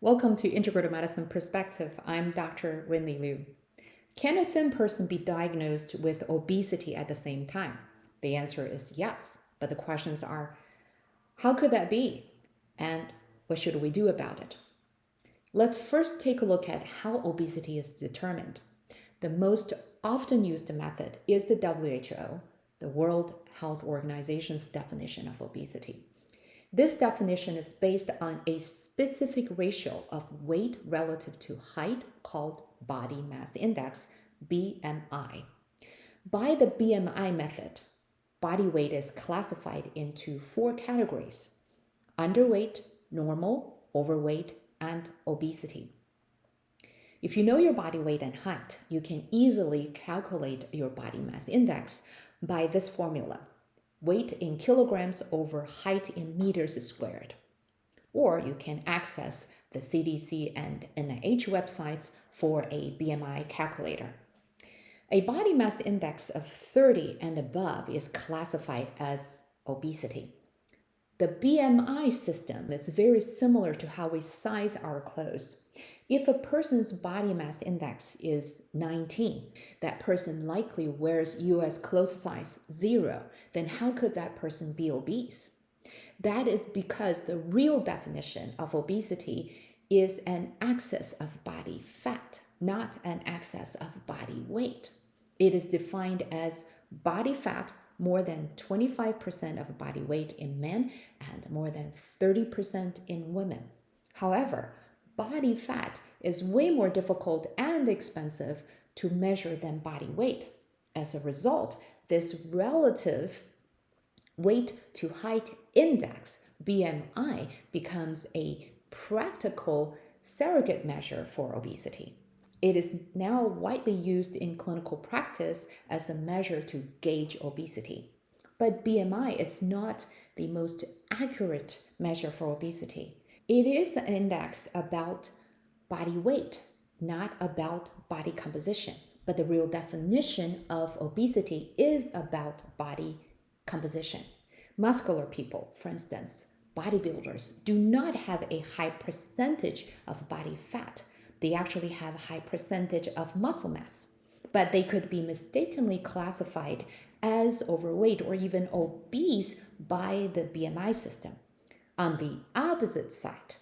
Welcome to Integrative Medicine Perspective. I'm Dr. Winnie Liu. Can a thin person be diagnosed with obesity at the same time? The answer is yes, but the questions are, how could that be? And what should we do about it? Let's first take a look at how obesity is determined. The most often used method is the WHO, the World Health Organization's definition of obesity. This definition is based on a specific ratio of weight relative to height called body mass index, BMI. By the BMI method, body weight is classified into 4 categories: underweight, normal, overweight, and obesity. If you know your body weight and height, you can easily calculate your body mass index by this formula: weight in kilograms over height in meters squared. Or you can access the CDC and NIH websites for a BMI calculator. A body mass index of 30 and above is classified as obesity. The BMI system is very similar to how we size our clothes. If a person's body mass index is 19, that person likely wears US clothes size 0, then how could that person be obese? That is because the real definition of obesity is an excess of body fat, not an excess of body weight. It is defined as body fat more than 25% of body weight in men and more than 30% in women. However, body fat is way more difficult and expensive to measure than body weight. As a result, this relative weight to height index, BMI, becomes a practical surrogate measure for obesity. It is now widely used in clinical practice as a measure to gauge obesity. But BMI is not the most accurate measure for obesity. It is an index about body weight, not about body composition. But the real definition of obesity is about body composition. Muscular people, for instance, bodybuilders, do not have a high percentage of body fat. They actually have a high percentage of muscle mass, but they could be mistakenly classified as overweight or even obese by the BMI system. On the opposite side,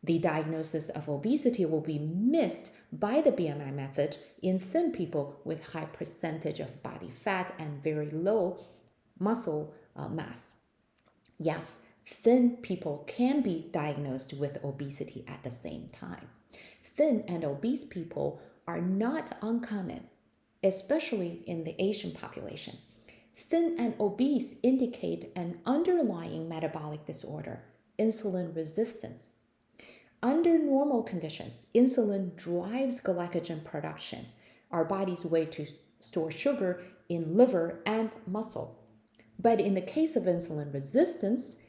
the diagnosis of obesity will be missed by the BMI method in thin people with high percentage of body fat and very low muscle mass. Yes, thin people can be diagnosed with obesity at the same time. Thin and obese people are not uncommon, especially in the Asian population. Thin and obese indicate an underlying metabolic disorder, insulin resistance. Under normal conditions, insulin drives glycogen production, our body's way to store sugar in liver and muscle. But in the case of insulin resistance,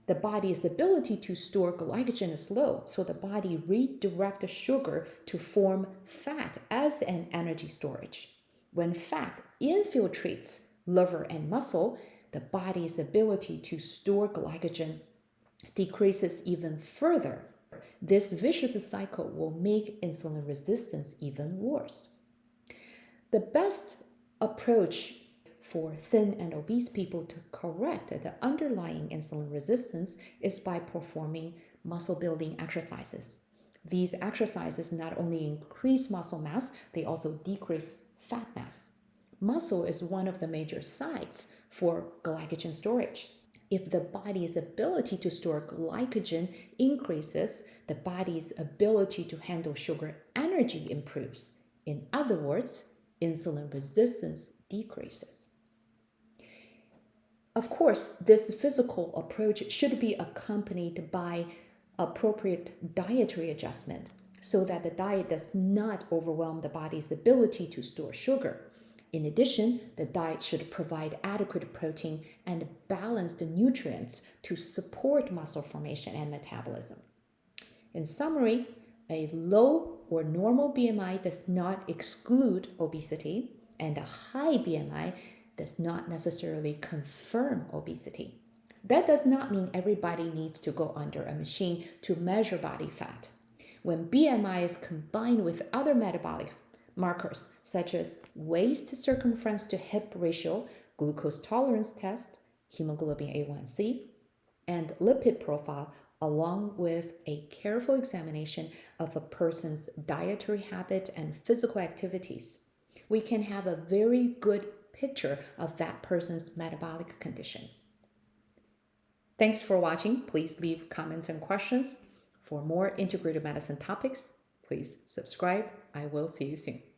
the body's ability to store glycogen is low, so the body redirects the sugar to form fat as an energy storage. When fat infiltrates liver and muscle, the body's ability to store glycogen decreases even further. This vicious cycle will make insulin resistance even worse. The best approach for thin and obese people to correct the underlying insulin resistance is by performing muscle building exercises. These exercises not only increase muscle mass, they also decrease fat mass. Muscle is one of the major sites for glycogen storage. If the body's ability to store glycogen increases, the body's ability to handle sugar energy improves. In other words, insulin resistance decreases. Of course, this physical approach should be accompanied by appropriate dietary adjustment so that the diet does not overwhelm the body's ability to store sugar. In addition, the diet should provide adequate protein and balanced nutrients to support muscle formation and metabolism. In summary, a low or normal BMI does not exclude obesity, and a high BMI does not necessarily confirm obesity. That does not mean everybody needs to go under a machine to measure body fat. When BMI is combined with other metabolic markers such as waist circumference to hip ratio, glucose tolerance test, hemoglobin A1C, and lipid profile, along with a careful examination of a person's dietary habit and physical activities, we can have a very good picture of that person's metabolic condition. Thanks for watching. Please leave comments and questions. For more integrated medicine topics, please subscribe. I will see you soon.